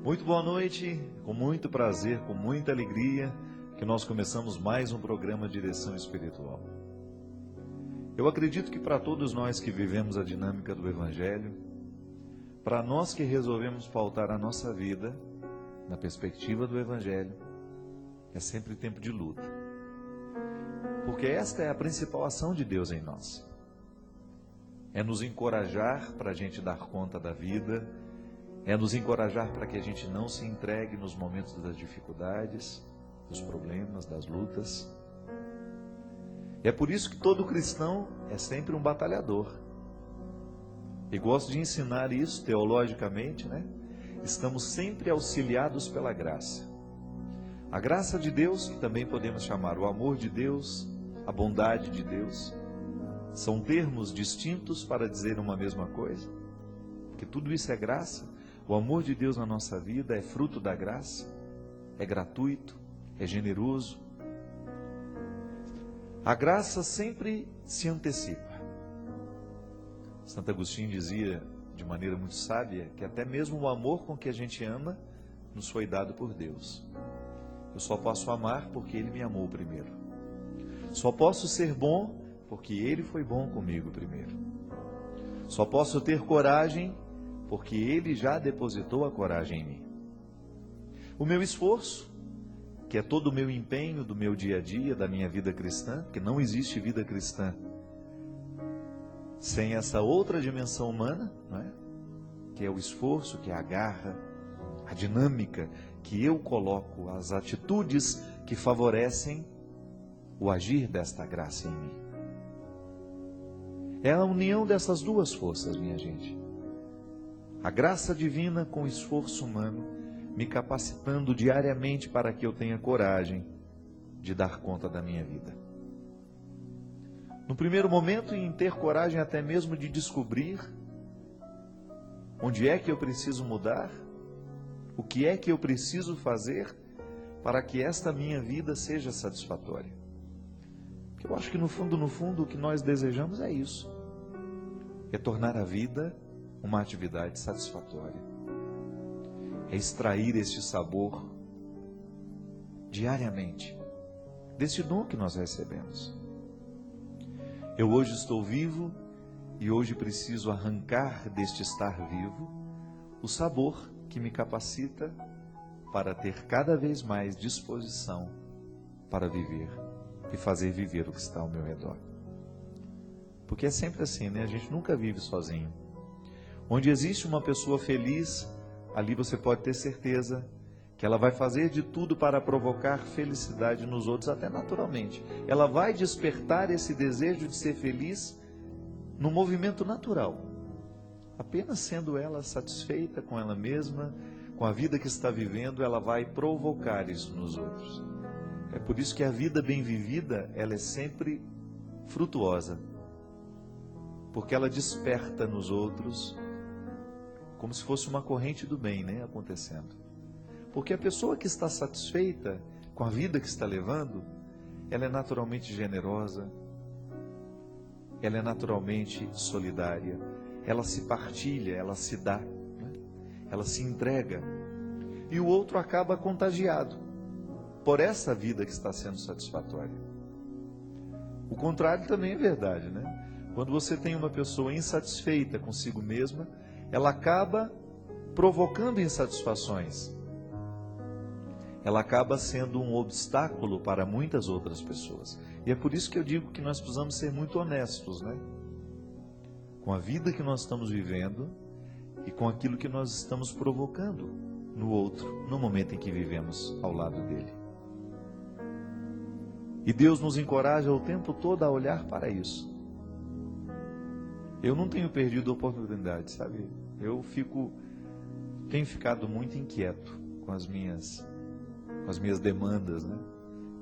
Muito boa noite, com muito prazer, com muita alegria, que nós começamos mais um programa Direção Espiritual. Eu acredito que para todos nós que vivemos a dinâmica do Evangelho, para nós que resolvemos pautar a nossa vida na perspectiva do Evangelho, é sempre tempo de luta. Porque esta é a principal ação de Deus em nós. É nos encorajar para a gente dar conta da vida, é nos encorajar para que a gente não se entregue nos momentos das dificuldades, dos problemas, das lutas. É por isso que todo cristão é sempre um batalhador. E gosto de ensinar isso teologicamente, né? Estamos sempre auxiliados pela graça. A graça de Deus, que também podemos chamar o amor de Deus, a bondade de Deus, são termos distintos para dizer uma mesma coisa, porque tudo isso é graça. O amor de Deus na nossa vida é fruto da graça, é gratuito, é generoso. A graça sempre se antecipa. Santo Agostinho dizia de maneira muito sábia que até mesmo o amor com que a gente ama nos foi dado por Deus. Eu só posso amar porque Ele me amou primeiro. Só posso ser bom porque Ele foi bom comigo primeiro. Só posso ter coragem porque Ele já depositou a coragem em mim. O meu esforço, que é todo o meu empenho do meu dia a dia, da minha vida cristã, porque não existe vida cristã sem essa outra dimensão humana, não é? Que é o esforço, que é a garra, a dinâmica que eu coloco, as atitudes que favorecem o agir desta graça em mim. É a união dessas duas forças, minha gente. A graça divina com o esforço humano, me capacitando diariamente para que eu tenha coragem de dar conta da minha vida. No primeiro momento, em ter coragem até mesmo de descobrir onde é que eu preciso mudar, o que é que eu preciso fazer para que esta minha vida seja satisfatória. Porque eu acho que no fundo, o que nós desejamos é isso. É tornar a vida uma atividade satisfatória. É extrair este sabor diariamente desse dom que nós recebemos. Eu hoje estou vivo e hoje preciso arrancar deste estar vivo o sabor que me capacita para ter cada vez mais disposição para viver e fazer viver o que está ao meu redor. Porque é sempre assim, né? A gente nunca vive sozinho. Onde existe uma pessoa feliz, ali você pode ter certeza que ela vai fazer de tudo para provocar felicidade nos outros, até naturalmente. Ela vai despertar esse desejo de ser feliz no movimento natural. Apenas sendo ela satisfeita com ela mesma, com a vida que está vivendo, ela vai provocar isso nos outros. É por isso que a vida bem vivida, ela é sempre frutuosa. Porque ela desperta nos outros como se fosse uma corrente do bem, né, acontecendo. Porque a pessoa que está satisfeita com a vida que está levando, ela é naturalmente generosa, ela é naturalmente solidária, ela se partilha, ela se dá, né? Ela se entrega. E o outro acaba contagiado por essa vida que está sendo satisfatória. O contrário também é verdade, né? Quando você tem uma pessoa insatisfeita consigo mesma, ela acaba provocando insatisfações. Ela acaba sendo um obstáculo para muitas outras pessoas. E é por isso que eu digo que nós precisamos ser muito honestos, né? Com a vida que nós estamos vivendo e com aquilo que nós estamos provocando no outro, no momento em que vivemos ao lado dele. E Deus nos encoraja o tempo todo a olhar para isso. Eu não tenho perdido a oportunidade, sabe? Tenho ficado muito inquieto com as minhas demandas, né?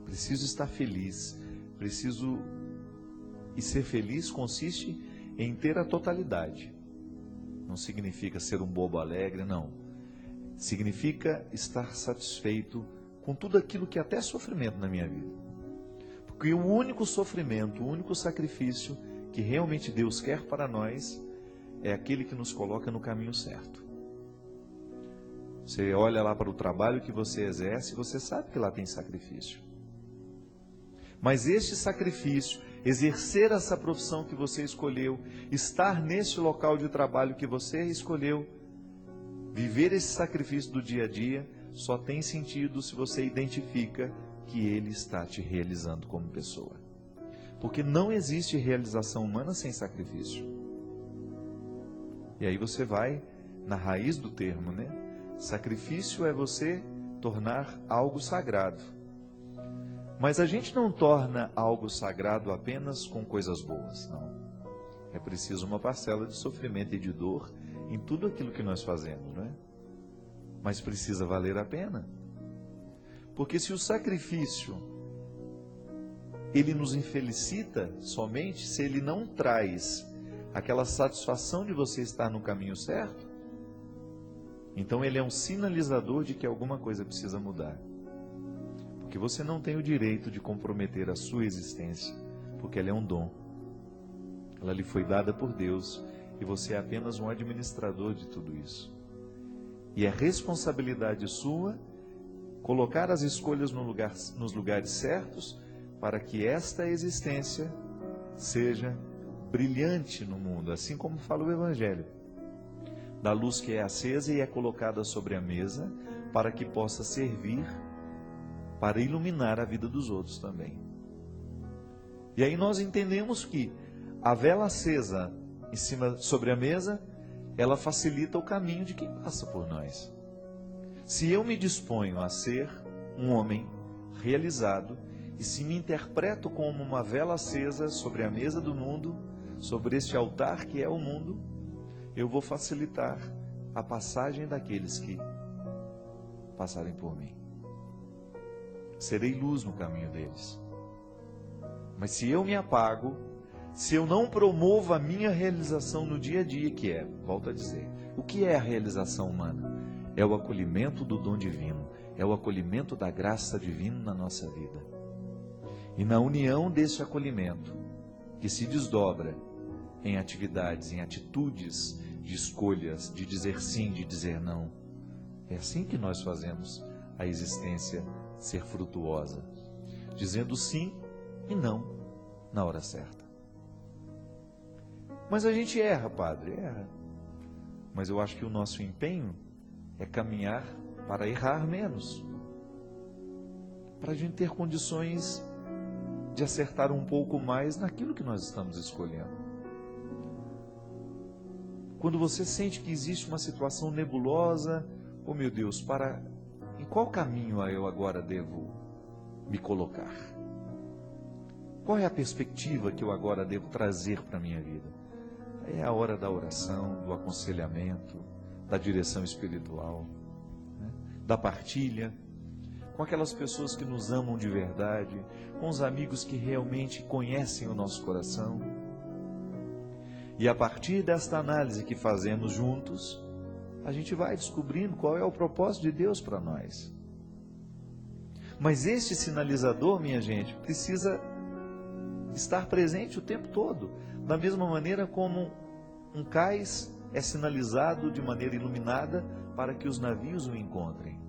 Preciso estar feliz, e ser feliz consiste em ter a totalidade. Não significa ser um bobo alegre, não. Significa estar satisfeito com tudo aquilo que até é sofrimento na minha vida. Porque o único sofrimento, o único sacrifício que realmente Deus quer para nós é aquele que nos coloca no caminho certo. Você olha lá para o trabalho que você exerce, você sabe que lá tem sacrifício. Mas este sacrifício, exercer essa profissão que você escolheu, estar neste local de trabalho que você escolheu, viver esse sacrifício do dia a dia, só tem sentido se você identifica que ele está te realizando como pessoa. Porque não existe realização humana sem sacrifício. E aí você vai na raiz do termo, né? Sacrifício é você tornar algo sagrado. Mas a gente não torna algo sagrado apenas com coisas boas, não. É preciso uma parcela de sofrimento e de dor em tudo aquilo que nós fazemos, não é? Mas precisa valer a pena. Porque se o sacrifício, ele nos infelicita somente se ele não traz aquela satisfação de você estar no caminho certo, então ele é um sinalizador de que alguma coisa precisa mudar. Porque você não tem o direito de comprometer a sua existência, porque ela é um dom. Ela lhe foi dada por Deus e você é apenas um administrador de tudo isso. E é responsabilidade sua colocar as escolhas nos lugares certos para que esta existência seja brilhante no mundo, assim como fala o Evangelho. Da luz que é acesa e é colocada sobre a mesa para que possa servir para iluminar a vida dos outros também. E aí nós entendemos que a vela acesa em cima sobre a mesa, ela facilita o caminho de quem passa por nós. Se eu me disponho a ser um homem realizado e se me interpreto como uma vela acesa sobre a mesa do mundo, sobre este altar que é o mundo, eu vou facilitar a passagem daqueles que passarem por mim. Serei luz no caminho deles. Mas se eu me apago, se eu não promovo a minha realização no dia a dia, que é, volto a dizer, o que é a realização humana? É o acolhimento do dom divino, é o acolhimento da graça divina na nossa vida. E na união desse acolhimento, que se desdobra em atividades, em atitudes de escolhas, de dizer sim, de dizer não, é assim que nós fazemos a existência ser frutuosa, dizendo sim e não na hora certa. Mas a gente erra, padre, erra. Mas eu acho que o nosso empenho é caminhar para errar menos, para a gente ter condições de acertar um pouco mais naquilo que nós estamos escolhendo. Quando você sente que existe uma situação nebulosa, oh meu Deus, em qual caminho eu agora devo me colocar? Qual é a perspectiva que eu agora devo trazer para a minha vida? É a hora da oração, do aconselhamento, da direção espiritual, né? Da partilha, com aquelas pessoas que nos amam de verdade, com os amigos que realmente conhecem o nosso coração. E a partir desta análise que fazemos juntos, a gente vai descobrindo qual é o propósito de Deus para nós. Mas este sinalizador, minha gente, precisa estar presente o tempo todo, da mesma maneira como um cais é sinalizado de maneira iluminada para que os navios o encontrem.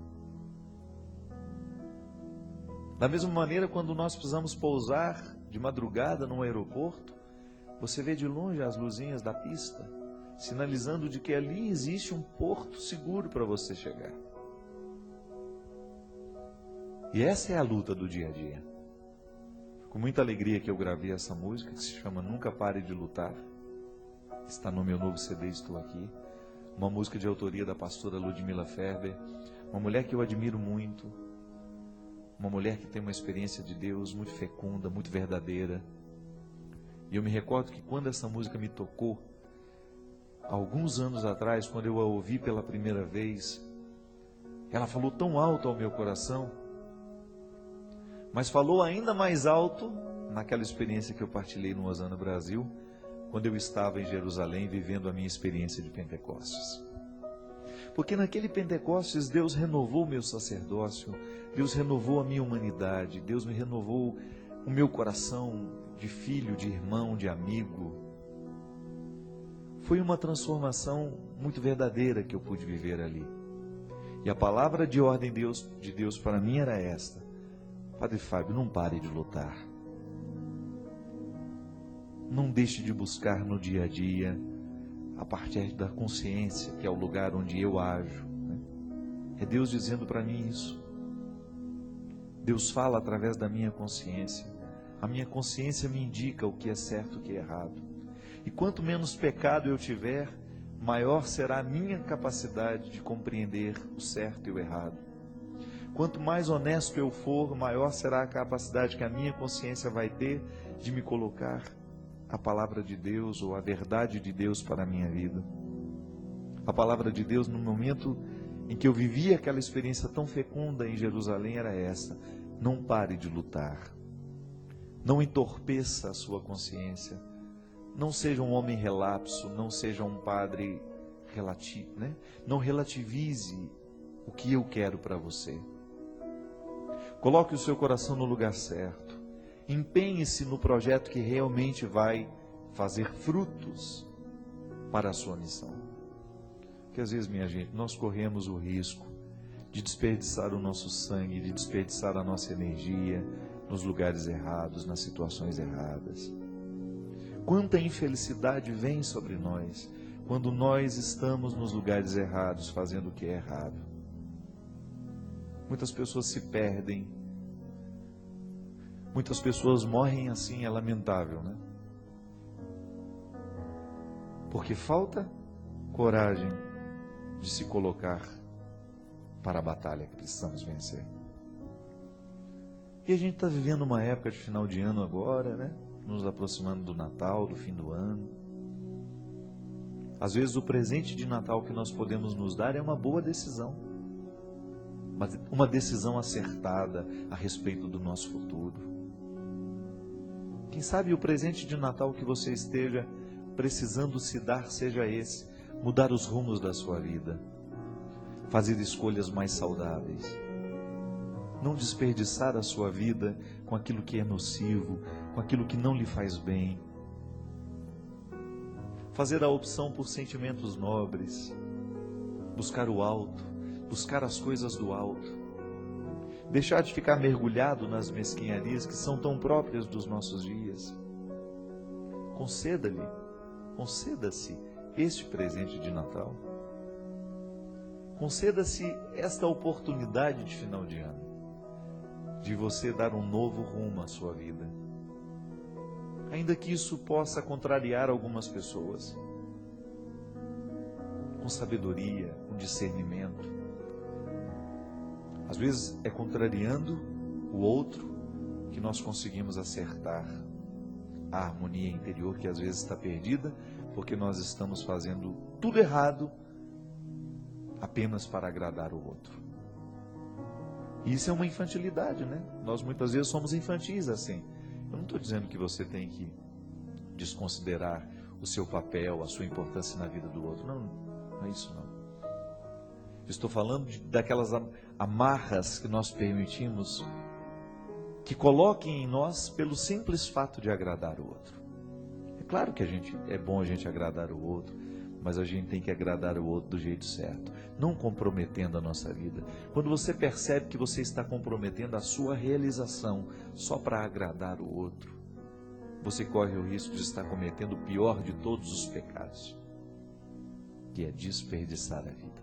Da mesma maneira, quando nós precisamos pousar de madrugada no aeroporto, você vê de longe as luzinhas da pista, sinalizando de que ali existe um porto seguro para você chegar. E essa é a luta do dia a dia. Com muita alegria que eu gravei essa música, que se chama Nunca Pare de Lutar. Está no meu novo CD, Estou Aqui. Uma música de autoria da pastora Ludmila Ferber, uma mulher que eu admiro muito, uma mulher que tem uma experiência de Deus muito fecunda, muito verdadeira. E eu me recordo que quando essa música me tocou, alguns anos atrás, quando eu a ouvi pela primeira vez, ela falou tão alto ao meu coração, mas falou ainda mais alto naquela experiência que eu partilhei no Osana Brasil, quando eu estava em Jerusalém vivendo a minha experiência de Pentecostes. Porque naquele Pentecostes Deus renovou o meu sacerdócio, Deus renovou a minha humanidade, Deus me renovou o meu coração de filho, de irmão, de amigo. Foi uma transformação muito verdadeira que eu pude viver ali. E a palavra de ordem de Deus para mim era esta: Padre Fábio, não pare de lutar. Não deixe de buscar no dia a dia, a partir da consciência, que é o lugar onde eu ajo. É Deus dizendo para mim isso. Deus fala através da minha consciência. A minha consciência me indica o que é certo e o que é errado. E quanto menos pecado eu tiver, maior será a minha capacidade de compreender o certo e o errado. Quanto mais honesto eu for, maior será a capacidade que a minha consciência vai ter de me colocar a palavra de Deus ou a verdade de Deus para a minha vida. A palavra de Deus, no momento em que eu vivi aquela experiência tão fecunda em Jerusalém, era essa: não pare de lutar. Não entorpeça a sua consciência. Não seja um homem relapso, não seja um padre relativo, né? Não relativize o que eu quero para você. Coloque o seu coração no lugar certo. Empenhe-se no projeto que realmente vai fazer frutos para a sua missão. Porque às vezes, minha gente, nós corremos o risco de desperdiçar o nosso sangue, de desperdiçar a nossa energia nos lugares errados, nas situações erradas. Quanta infelicidade vem sobre nós quando nós estamos nos lugares errados, fazendo o que é errado. Muitas pessoas se perdem. Muitas pessoas morrem assim, é lamentável, né? Porque falta coragem de se colocar para a batalha que precisamos vencer. E a gente está vivendo uma época de final de ano agora, né? Nos aproximando do Natal, do fim do ano. Às vezes o presente de Natal que nós podemos nos dar é uma boa decisão. Uma decisão acertada a respeito do nosso futuro. Quem sabe o presente de Natal que você esteja precisando se dar seja esse: mudar os rumos da sua vida, fazer escolhas mais saudáveis, não desperdiçar a sua vida com aquilo que é nocivo, com aquilo que não lhe faz bem, fazer a opção por sentimentos nobres, buscar o alto, buscar as coisas do alto, deixar de ficar mergulhado nas mesquinharias que são tão próprias dos nossos dias. Conceda-se este presente de Natal. Conceda-se esta oportunidade de final de ano, de você dar um novo rumo à sua vida. Ainda que isso possa contrariar algumas pessoas. Com sabedoria, com discernimento. Às vezes é contrariando o outro que nós conseguimos acertar a harmonia interior que às vezes está perdida, porque nós estamos fazendo tudo errado apenas para agradar o outro. E isso é uma infantilidade, né? Nós muitas vezes somos infantis assim. Eu não estou dizendo que você tem que desconsiderar o seu papel, a sua importância na vida do outro. Não, não é isso não. Estou falando daquelas amarras que nós permitimos que coloquem em nós pelo simples fato de agradar o outro. É claro que é bom a gente agradar o outro, mas a gente tem que agradar o outro do jeito certo, não comprometendo a nossa vida. Quando você percebe que você está comprometendo a sua realização só para agradar o outro, você corre o risco de estar cometendo o pior de todos os pecados, que é desperdiçar a vida.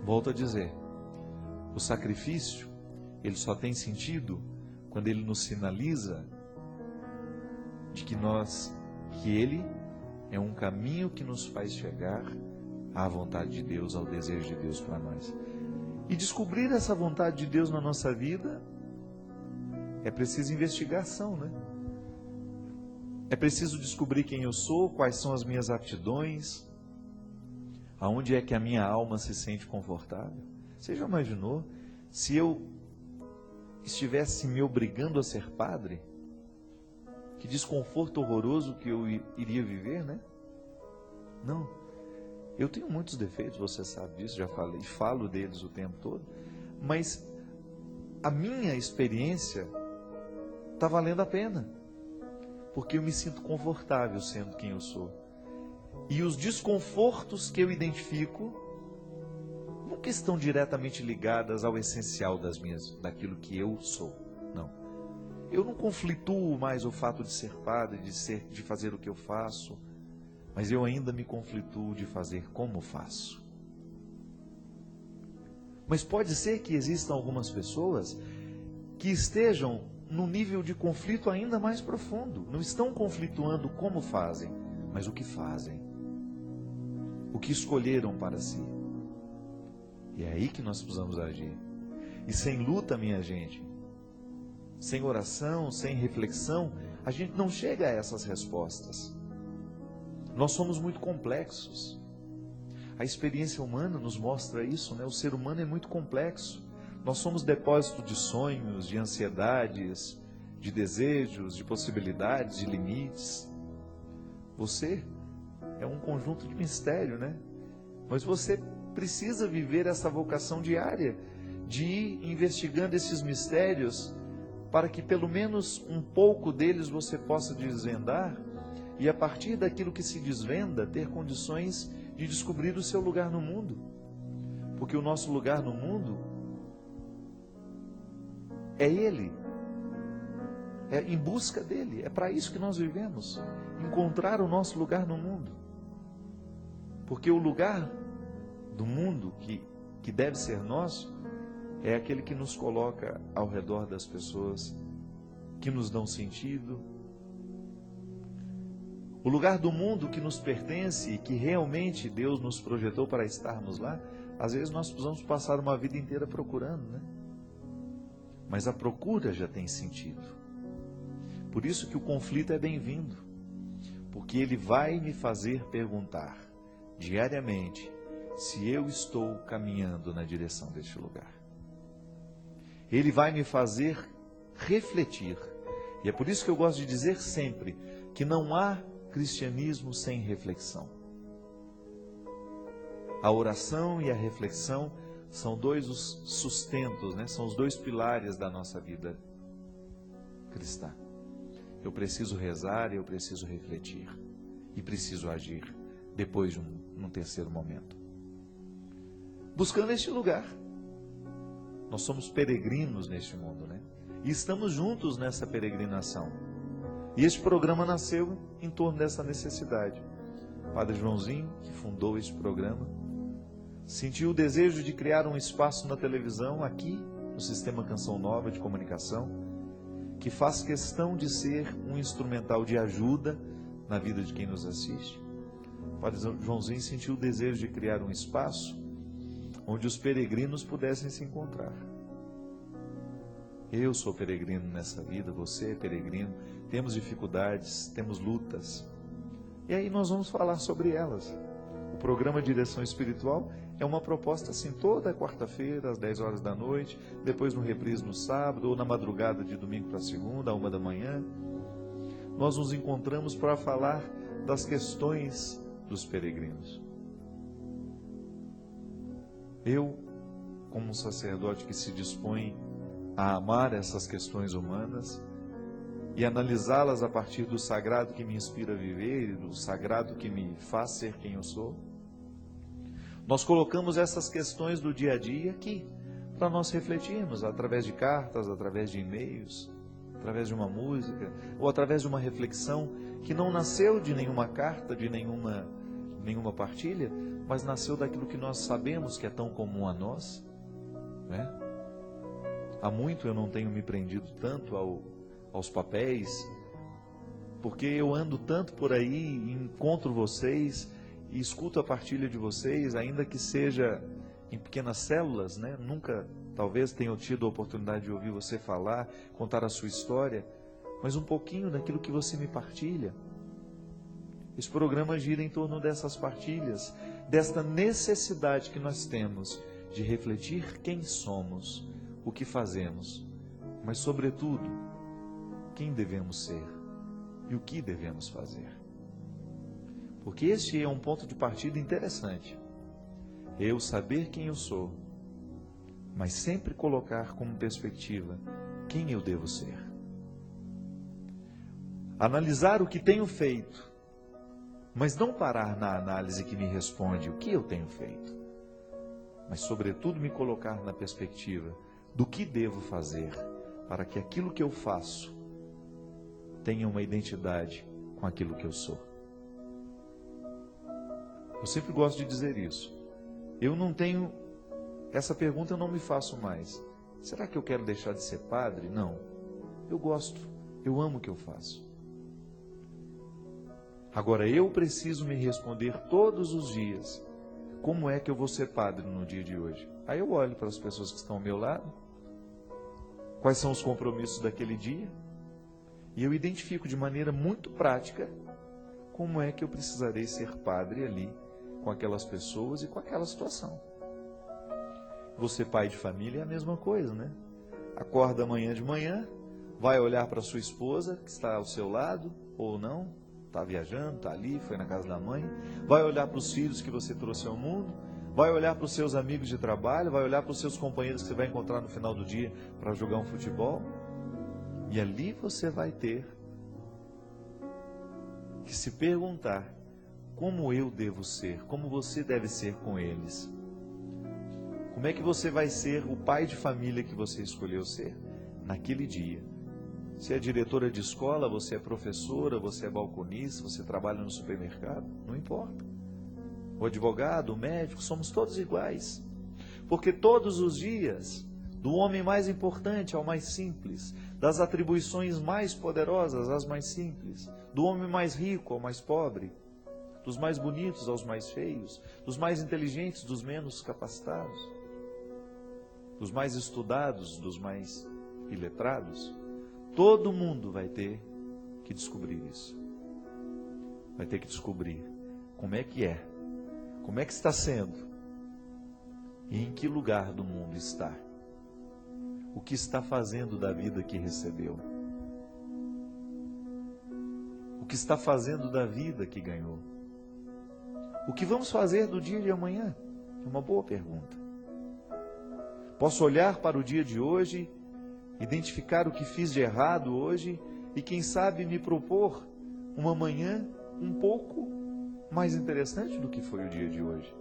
Volto a dizer, o sacrifício, ele só tem sentido quando ele nos sinaliza de que ele é um caminho que nos faz chegar à vontade de Deus, ao desejo de Deus para nós. E descobrir essa vontade de Deus na nossa vida é preciso investigação, né? É preciso descobrir quem eu sou, quais são as minhas aptidões, aonde é que a minha alma se sente confortável. Você já imaginou se eu estivesse me obrigando a ser padre? Que desconforto horroroso que eu iria viver, né? Não. Eu tenho muitos defeitos, você sabe disso, já falei, falo deles o tempo todo, mas a minha experiência está valendo a pena, porque eu me sinto confortável sendo quem eu sou. E os desconfortos que eu identifico que estão diretamente ligadas ao essencial daquilo que eu sou. Não. Eu não conflituo mais o fato de ser padre, de fazer o que eu faço, mas eu ainda me conflituo de fazer como faço. Mas pode ser que existam algumas pessoas que estejam num nível de conflito ainda mais profundo. Não estão conflituando como fazem, mas o que fazem. O que escolheram para si. E é aí que nós precisamos agir. E sem luta, minha gente, sem oração, sem reflexão, a gente não chega a essas respostas. Nós somos muito complexos. A experiência humana nos mostra isso, né? O ser humano é muito complexo. Nós somos depósito de sonhos, de ansiedades, de desejos, de possibilidades, de limites. Você é um conjunto de mistério, né? Mas você precisa viver essa vocação diária de ir investigando esses mistérios para que pelo menos um pouco deles você possa desvendar e a partir daquilo que se desvenda ter condições de descobrir o seu lugar no mundo. Porque o nosso lugar no mundo é Ele. É em busca dele. É para isso que nós vivemos. Encontrar o nosso lugar no mundo. Porque o lugar do mundo que deve ser nosso é aquele que nos coloca ao redor das pessoas que nos dão sentido. O lugar do mundo que nos pertence e que realmente Deus nos projetou para estarmos lá, às vezes nós precisamos passar uma vida inteira procurando, né? Mas a procura já tem sentido. Por isso que o conflito é bem-vindo, porque ele vai me fazer perguntar diariamente se eu estou caminhando na direção deste lugar. Ele vai me fazer refletir. E é por isso que eu gosto de dizer sempre que não há cristianismo sem reflexão. A oração e a reflexão são dois os sustentos, né? São os dois pilares da nossa vida cristã. Eu preciso rezar e eu preciso refletir. E preciso agir depois de um terceiro momento. Buscando este lugar. Nós somos peregrinos neste mundo, né? E estamos juntos nessa peregrinação. E este programa nasceu em torno dessa necessidade. O Padre Joãozinho, que fundou este programa, sentiu o desejo de criar um espaço na televisão, aqui, no Sistema Canção Nova de Comunicação, que faz questão de ser um instrumental de ajuda na vida de quem nos assiste. O Padre Joãozinho sentiu o desejo de criar um espaço onde os peregrinos pudessem se encontrar. Eu sou peregrino nessa vida, você é peregrino, temos dificuldades, temos lutas. E aí nós vamos falar sobre elas. O programa Direção Espiritual é uma proposta assim toda quarta-feira, às 10 horas da noite, depois no reprise no sábado, ou na madrugada de domingo para segunda, à 1 da manhã. Nós nos encontramos para falar das questões dos peregrinos. Eu, como um sacerdote que se dispõe a amar essas questões humanas e analisá-las a partir do sagrado que me inspira a viver, do sagrado que me faz ser quem eu sou, nós colocamos essas questões do dia a dia aqui, para nós refletirmos através de cartas, através de e-mails, através de uma música, ou através de uma reflexão que não nasceu de nenhuma carta, de nenhuma partilha, mas nasceu daquilo que nós sabemos que é tão comum a nós, né? Há muito eu não tenho me prendido tanto aos papéis, porque eu ando tanto por aí, encontro vocês e escuto a partilha de vocês, ainda que seja em pequenas células, né? Nunca, talvez, tenha tido a oportunidade de ouvir você falar, contar a sua história, mas um pouquinho daquilo que você me partilha. Esse programa gira em torno dessas partilhas, desta necessidade que nós temos de refletir quem somos, o que fazemos, mas, sobretudo, quem devemos ser e o que devemos fazer. Porque este é um ponto de partida interessante. Eu saber quem eu sou, mas sempre colocar como perspectiva quem eu devo ser. Analisar o que tenho feito, mas não parar na análise que me responde o que eu tenho feito. mas sobretudo me colocar na perspectiva do que devo fazer para que aquilo que eu faço tenha uma identidade com aquilo que eu sou. Eu sempre gosto de dizer isso. Eu não tenho, essa pergunta eu não me faço mais. Será que eu quero deixar de ser padre? Não. Eu gosto, eu amo o que eu faço. Agora eu preciso me responder todos os dias, como é que eu vou ser padre no dia de hoje? Aí eu olho para as pessoas que estão ao meu lado, quais são os compromissos daquele dia, e eu identifico de maneira muito prática como é que eu precisarei ser padre ali, com aquelas pessoas e com aquela situação. Você, pai de família, é a mesma coisa, né? Acorda amanhã de manhã, vai olhar para sua esposa, que está ao seu lado, ou não, está viajando, está ali, foi na casa da mãe, vai olhar para os filhos que você trouxe ao mundo, vai olhar para os seus amigos de trabalho, vai olhar para os seus companheiros que você vai encontrar no final do dia para jogar um futebol, e ali você vai ter que se perguntar como eu devo ser, como você deve ser com eles. Como é que você vai ser o pai de família que você escolheu ser naquele dia? Você é diretora de escola, você é professora, você é balconista, você trabalha no supermercado, não importa. O advogado, o médico, somos todos iguais. Porque todos os dias, do homem mais importante ao mais simples, das atribuições mais poderosas às mais simples, do homem mais rico ao mais pobre, dos mais bonitos aos mais feios, dos mais inteligentes, dos menos capacitados, dos mais estudados, dos mais iletrados, todo mundo vai ter que descobrir isso. Vai ter que descobrir como é, como é que está sendo e em que lugar do mundo está. O que está fazendo da vida que recebeu. O que está fazendo da vida que ganhou. O que vamos fazer do dia de amanhã? É uma boa pergunta. Posso olhar para o dia de hoje, identificar o que fiz de errado hoje e, quem sabe, me propor uma manhã um pouco mais interessante do que foi o dia de hoje.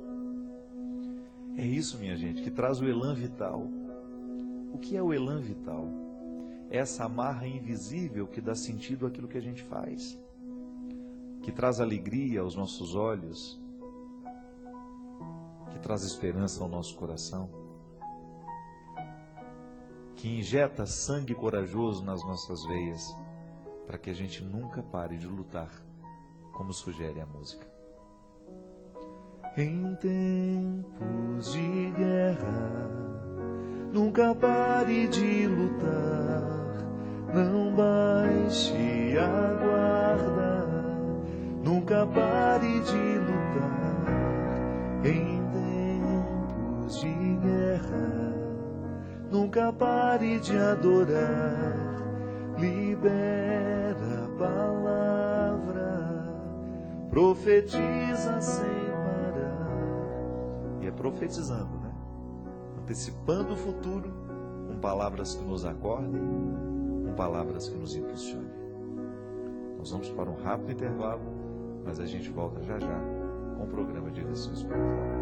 É isso, minha gente, que traz o elan vital. O que é o elan vital? É essa amarra invisível que dá sentido àquilo que a gente faz, que traz alegria aos nossos olhos, que traz esperança ao nosso coração, que injeta sangue corajoso nas nossas veias, para que a gente nunca pare de lutar, como sugere a música. Em tempos de guerra, nunca pare de lutar, não baixe a guarda, nunca pare de lutar. Em tempos de guerra, nunca pare de adorar, libera a palavra, profetiza sem parar. E é profetizando, né? Antecipando o futuro, com palavras que nos acordem, com palavras que nos impulsionem. Nós vamos para um rápido intervalo, mas a gente volta já já com o programa Direção Espiritual.